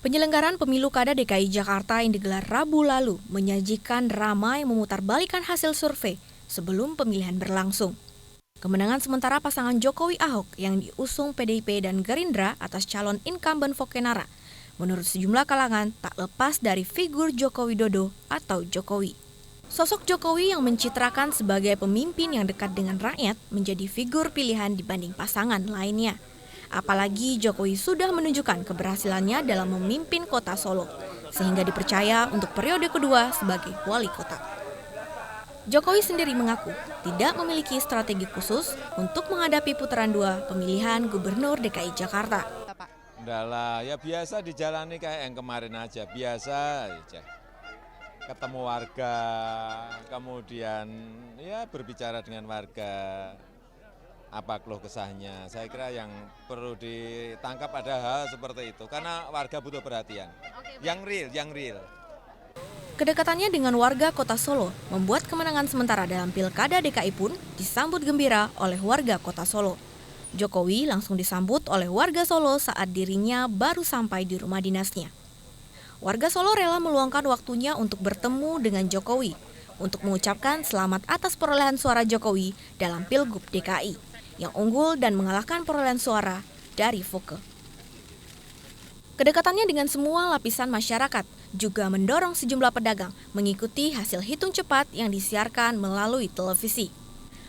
Penyelenggaraan pemilu Kada DKI Jakarta yang digelar Rabu lalu menyajikan ramai memutarbalikkan hasil survei sebelum pemilihan berlangsung. Kemenangan sementara pasangan Jokowi Ahok yang diusung PDIP dan Gerindra atas calon incumbent Fokenara menurut sejumlah kalangan tak lepas dari figur Joko Widodo atau Jokowi. Sosok Jokowi yang mencitrakan sebagai pemimpin yang dekat dengan rakyat menjadi figur pilihan dibanding pasangan lainnya. Apalagi Jokowi sudah menunjukkan keberhasilannya dalam memimpin kota Solo, sehingga dipercaya untuk periode kedua sebagai wali kota. Jokowi sendiri mengaku tidak memiliki strategi khusus untuk menghadapi putaran 2 pemilihan Gubernur DKI Jakarta. Enggak lah, ya biasa dijalani kayak yang kemarin aja, biasa aja. Ketemu warga, kemudian ya berbicara dengan warga. Apa keluh kesahnya. Saya kira yang perlu ditangkap ada hal seperti itu, karena warga butuh perhatian. Yang real. Kedekatannya dengan warga kota Solo membuat kemenangan sementara dalam Pilkada DKI pun disambut gembira oleh warga kota Solo. Jokowi langsung disambut oleh warga Solo saat dirinya baru sampai di rumah dinasnya. Warga Solo rela meluangkan waktunya untuk bertemu dengan Jokowi untuk mengucapkan selamat atas perolehan suara Jokowi dalam Pilgub DKI yang unggul dan mengalahkan perolehan suara dari Foke. Kedekatannya dengan semua lapisan masyarakat juga mendorong sejumlah pedagang mengikuti hasil hitung cepat yang disiarkan melalui televisi.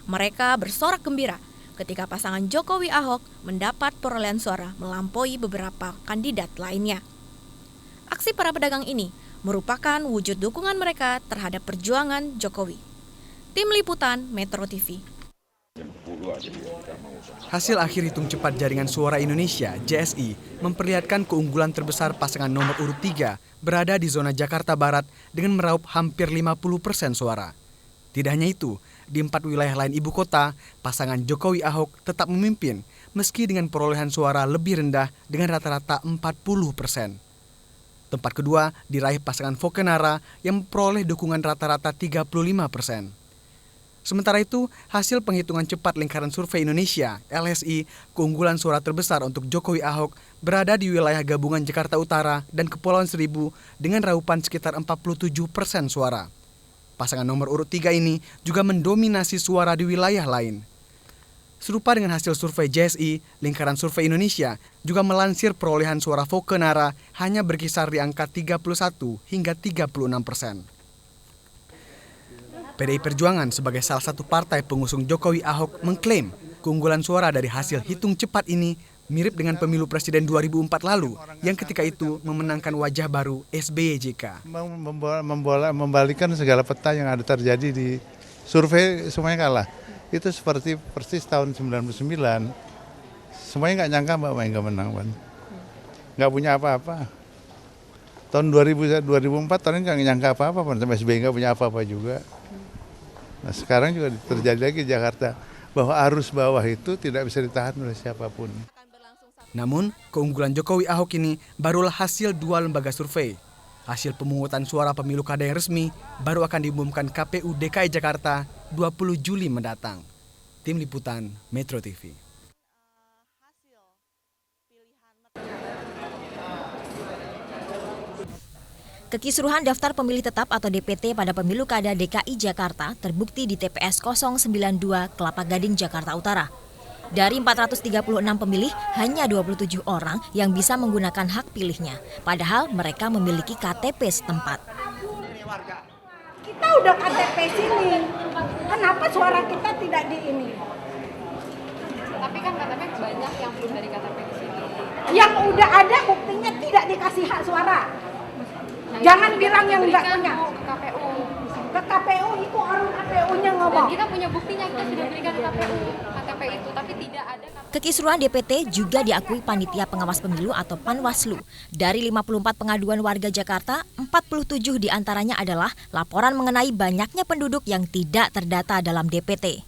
Mereka bersorak gembira ketika pasangan Jokowi Ahok mendapat perolehan suara melampaui beberapa kandidat lainnya. Aksi para pedagang ini merupakan wujud dukungan mereka terhadap perjuangan Jokowi. Tim Liputan Metro TV. Hasil akhir hitung cepat Jaringan Suara Indonesia (JSI) memperlihatkan keunggulan terbesar pasangan nomor urut 3 berada di zona Jakarta Barat dengan meraup hampir 50% suara. Tidak hanya itu, di 4 wilayah lain ibu kota, pasangan Jokowi Ahok tetap memimpin meski dengan perolehan suara lebih rendah dengan rata-rata 40%. Tempat kedua diraih pasangan Fokenara yang memperoleh dukungan rata-rata 35%. Sementara itu, hasil penghitungan cepat Lingkaran Survei Indonesia (LSI), keunggulan suara terbesar untuk Jokowi Ahok berada di wilayah gabungan Jakarta Utara dan Kepulauan Seribu dengan raupan sekitar 47% suara. Pasangan nomor urut 3 ini juga mendominasi suara di wilayah lain. Serupa dengan hasil survei JSI, Lingkaran Survei Indonesia juga melansir perolehan suara Fokenara hanya berkisar di angka 31 hingga 36%. PDI Perjuangan sebagai salah satu partai pengusung Jokowi Ahok mengklaim keunggulan suara dari hasil hitung cepat ini mirip dengan pemilu presiden 2004 lalu yang ketika itu memenangkan wajah baru SBY JK. Membalikan segala peta yang ada terjadi di survei, semuanya kalah. Itu seperti persis tahun 99, semuanya nggak nyangka Mbak Mega menang, nggak punya apa-apa. Tahun 2004 tahun nggak nyangka apa-apa, sampai SBY nggak punya apa-apa juga. Nah sekarang juga terjadi lagi di Jakarta bahwa arus bawah itu tidak bisa ditahan oleh siapapun. Namun, keunggulan Jokowi Ahok ini barulah hasil 2 lembaga survei. Hasil pemungutan suara pemilu kada yang resmi baru akan diumumkan KPU DKI Jakarta 20 Juli mendatang. Tim Liputan Metro TV. Kekisruhan daftar pemilih tetap atau DPT pada pemilu kada DKI Jakarta terbukti di TPS 092 Kelapa Gading, Jakarta Utara. Dari 436 pemilih, hanya 27 orang yang bisa menggunakan hak pilihnya, padahal mereka memiliki KTP setempat. Kita udah KTP sini, kenapa suara kita tidak di ini? Tapi kan KTP banyak yang belum dari KTP di sini. Yang udah ada buktinya tidak dikasih hak suara. Jangan bilang yang nggak punya. Ke KPU. Ke KPU itu orang KPU-nya ngomong. Dan kita punya buktinya, kita sudah berikan ke KPU KTP itu, tapi tidak ada. Kekisruhan DPT juga diakui Panitia Pengawas Pemilu atau Panwaslu. Dari 54 pengaduan warga Jakarta, 47 diantaranya adalah laporan mengenai banyaknya penduduk yang tidak terdata dalam DPT.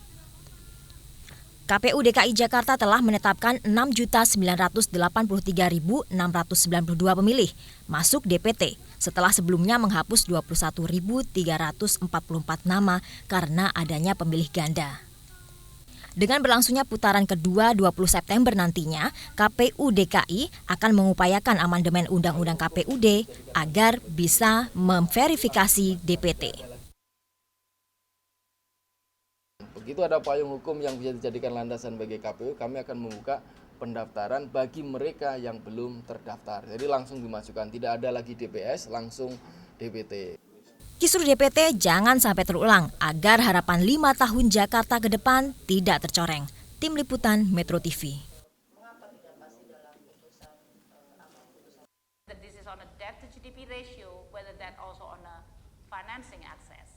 KPU DKI Jakarta telah menetapkan 6.983.692 pemilih masuk DPT setelah sebelumnya menghapus 21.344 nama karena adanya pemilih ganda. Dengan berlangsungnya putaran kedua 20 September nantinya, KPU DKI akan mengupayakan amandemen Undang-Undang KPUD agar bisa memverifikasi DPT. Begitu ada payung hukum yang bisa dijadikan landasan bagi KPU, kami akan membuka pendaftaran bagi mereka yang belum terdaftar. Jadi langsung dimasukkan, tidak ada lagi DPS, langsung DPT. Kisruh DPT jangan sampai terulang agar harapan 5 tahun Jakarta ke depan tidak tercoreng. Tim Liputan Metro TV. This is on a debt to GDP ratio, whether that also on a financing access.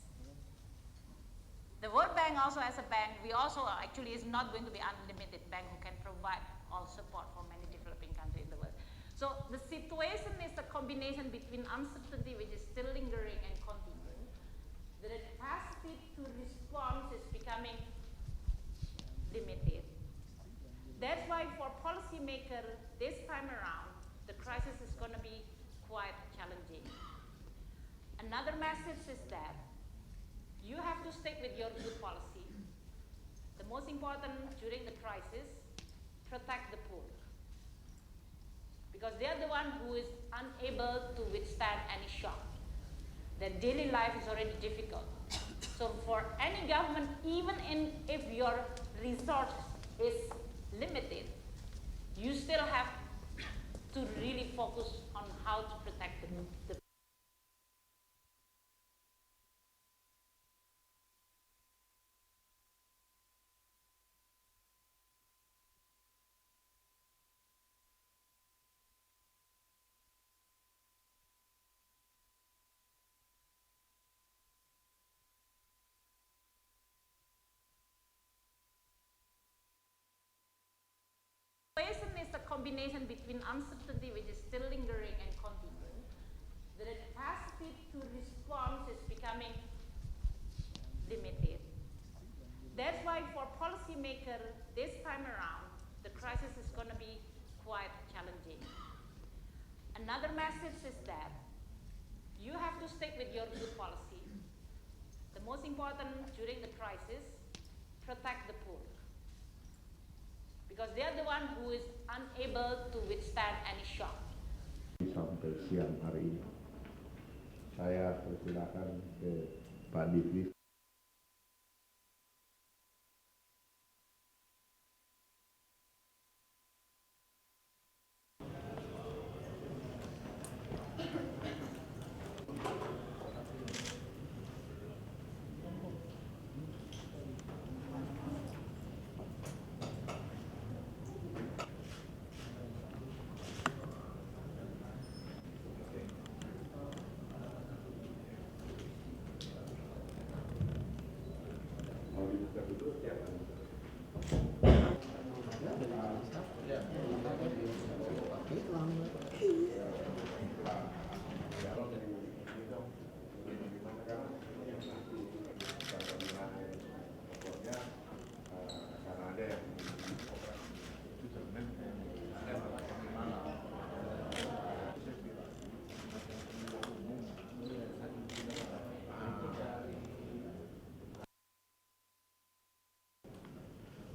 The World Bank also as a bank, we also actually is not going to be unlimited bank who can provide all support for many developing countries in the world. So the situation is a combination between uncertainty, which is still lingering, and continuing. The capacity to respond is becoming limited. That's why for policymakers this time around, the crisis is going to be quite challenging. Another message is that you have to stick with your good policy. The most important during the crisis, protect the poor. Because they are the one who is unable to withstand any shock. Their daily life is already difficult. So for any government, even if your resource is limited, you still have to really focus on how to protect the situation is a combination between uncertainty, which is still lingering, and continuing. The capacity to respond is becoming limited. That's why for policymakers this time around, the crisis is going to be quite challenging. Another message is that you have to stick with your good policy. The most important during the crisis, protect the poor. Because they are the one who is unable to withstand any shock. Sampai siang hari ini, saya persilakan ke Pak Divli.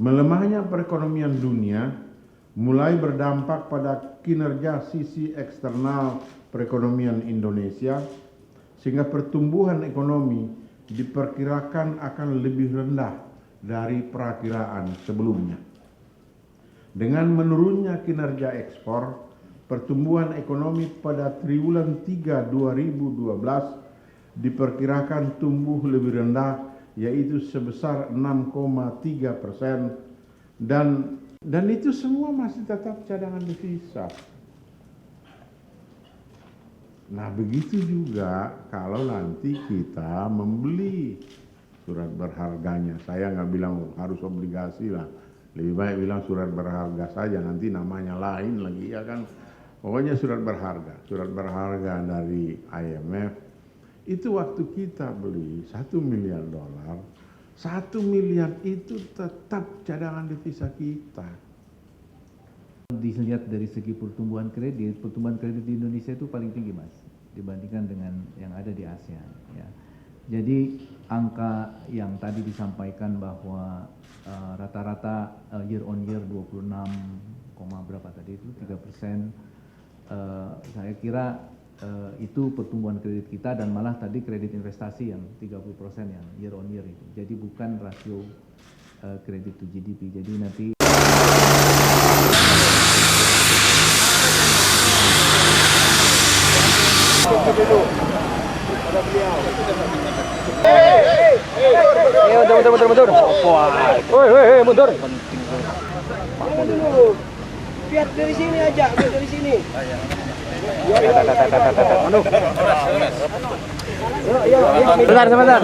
Melemahnya perekonomian dunia mulai berdampak pada kinerja sisi eksternal perekonomian Indonesia, sehingga pertumbuhan ekonomi diperkirakan akan lebih rendah dari perakiraan sebelumnya. Dengan menurunnya kinerja ekspor, pertumbuhan ekonomi pada triwulan 3 2012 diperkirakan tumbuh lebih rendah, yaitu sebesar 6,3%, dan itu semua masih tetap cadangan devisa. Nah, begitu juga kalau nanti kita membeli surat berharganya. Saya nggak bilang harus obligasi lah, lebih baik bilang surat berharga saja, nanti namanya lain lagi ya kan. Pokoknya surat berharga dari IMF. Itu waktu kita beli $1 miliar, 1 miliar itu tetap cadangan devisa kita. Dilihat dari segi pertumbuhan kredit di Indonesia itu paling tinggi, Mas, dibandingkan dengan yang ada di ASEAN. Ya. Jadi angka yang tadi disampaikan bahwa rata-rata year on year 26, berapa tadi itu 3%, saya kira itu pertumbuhan kredit kita dan malah tadi kredit investasi yang 30% yang year on year itu. Jadi bukan rasio kredit to GDP. Jadi nanti mundur. Biar dari sini aja, biar dari sini. Sebentar.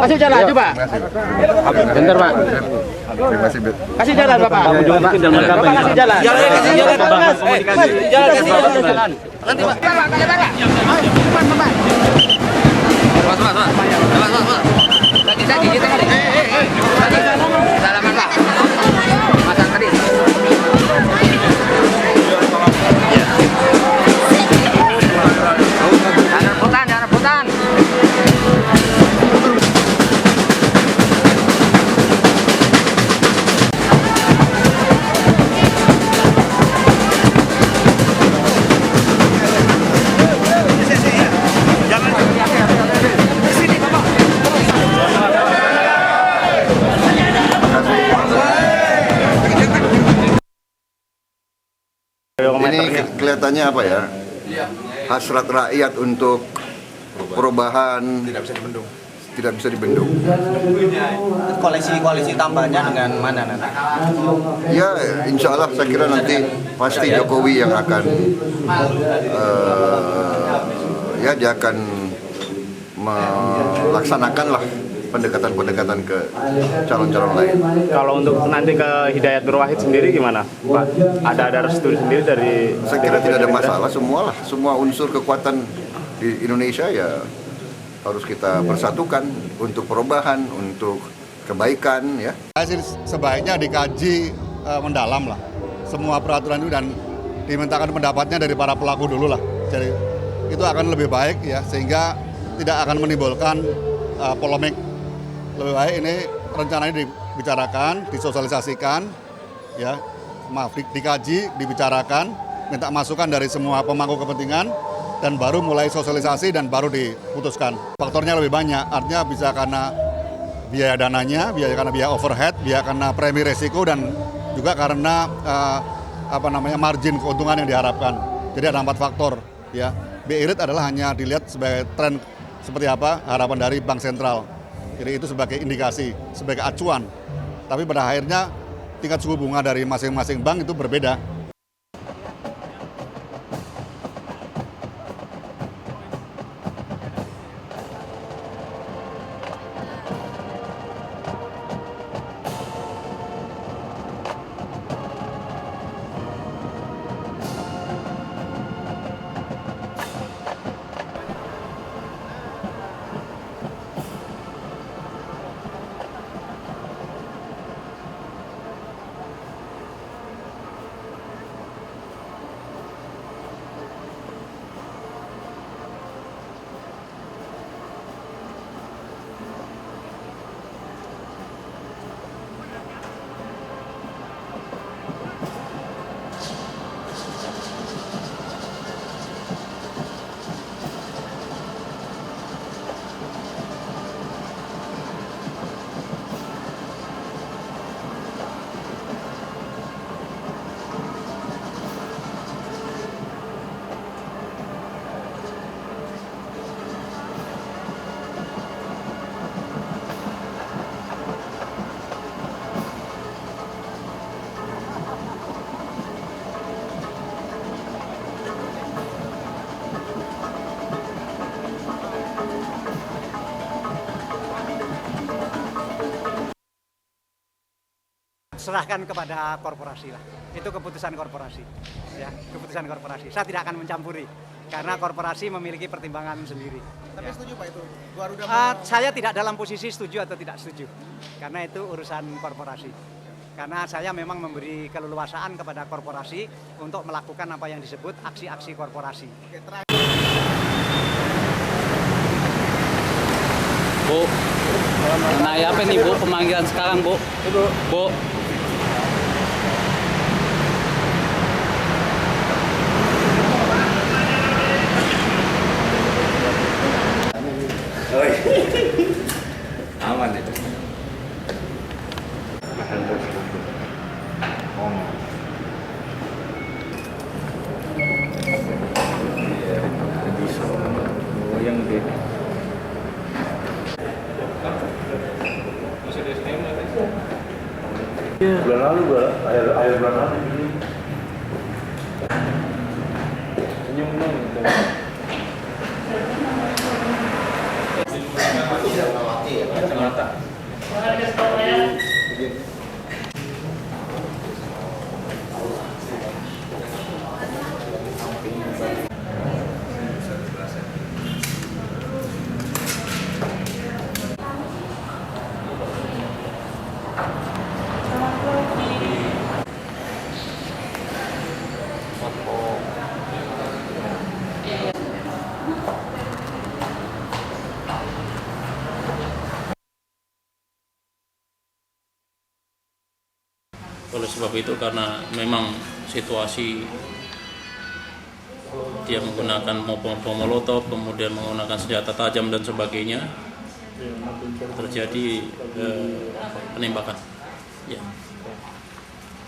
Kasih jalan, coba. Bentar, Pak. Kasih jalan, Bapak. Bapak kasih jalan. Jalan. Nanti, Pak. Bapak. Mas. Kita gigit tadi. Salaman, Pak. Masang tadi. Jangan rebutan. Ini kelihatannya apa ya? Hasrat rakyat untuk perubahan tidak bisa dibendung. Koalisi tambahnya dengan mana nanti? Ya, insya Allah saya kira nanti pasti Jokowi yang akan dia akan melaksanakan lah pendekatan ke calon-calon lain. Kalau untuk nanti ke Hidayat Nur Wahid sendiri gimana, Pak? Ada restu sendiri dari? Saya kira tidak ada masalah, semua unsur kekuatan di Indonesia ya harus kita persatukan untuk perubahan, untuk kebaikan ya. Sebaiknya dikaji mendalam lah semua peraturan itu dan dimintakan pendapatnya dari para pelaku dulu lah. Jadi itu akan lebih baik ya, sehingga tidak akan menimbulkan polemik. Lebih baik ini rencananya dibicarakan, disosialisasikan, ya, dikaji, dibicarakan, minta masukan dari semua pemangku kepentingan, dan baru mulai sosialisasi dan baru diputuskan. Faktornya lebih banyak, artinya bisa karena biaya dananya, karena biaya overhead, biaya karena premi resiko, dan juga karena margin keuntungan yang diharapkan. Jadi ada 4 faktor. Ya, BI rate adalah hanya dilihat sebagai tren seperti apa harapan dari Bank Sentral. Jadi itu sebagai indikasi, sebagai acuan. Tapi pada akhirnya tingkat suku bunga dari masing-masing bank itu berbeda. Serahkan kepada korporasi lah. Itu keputusan korporasi. Ya, keputusan korporasi. Saya tidak akan mencampuri karena korporasi memiliki pertimbangan sendiri. Tapi setuju Pak itu? Saya tidak dalam posisi setuju atau tidak setuju. Karena itu urusan korporasi. Karena saya memang memberi keleluasaan kepada korporasi untuk melakukan apa yang disebut aksi-aksi korporasi. Oke, terakhir. Bu, mengenai apa nih Bu pemanggilan sekarang Bu? Bu. Aman itu. Yang di bulan lalu akhir bulan lalu senyum dong kacamata. Oleh sebab itu karena memang situasi dia menggunakan bom molotov, kemudian menggunakan senjata tajam dan sebagainya, terjadi penembakan. Ya.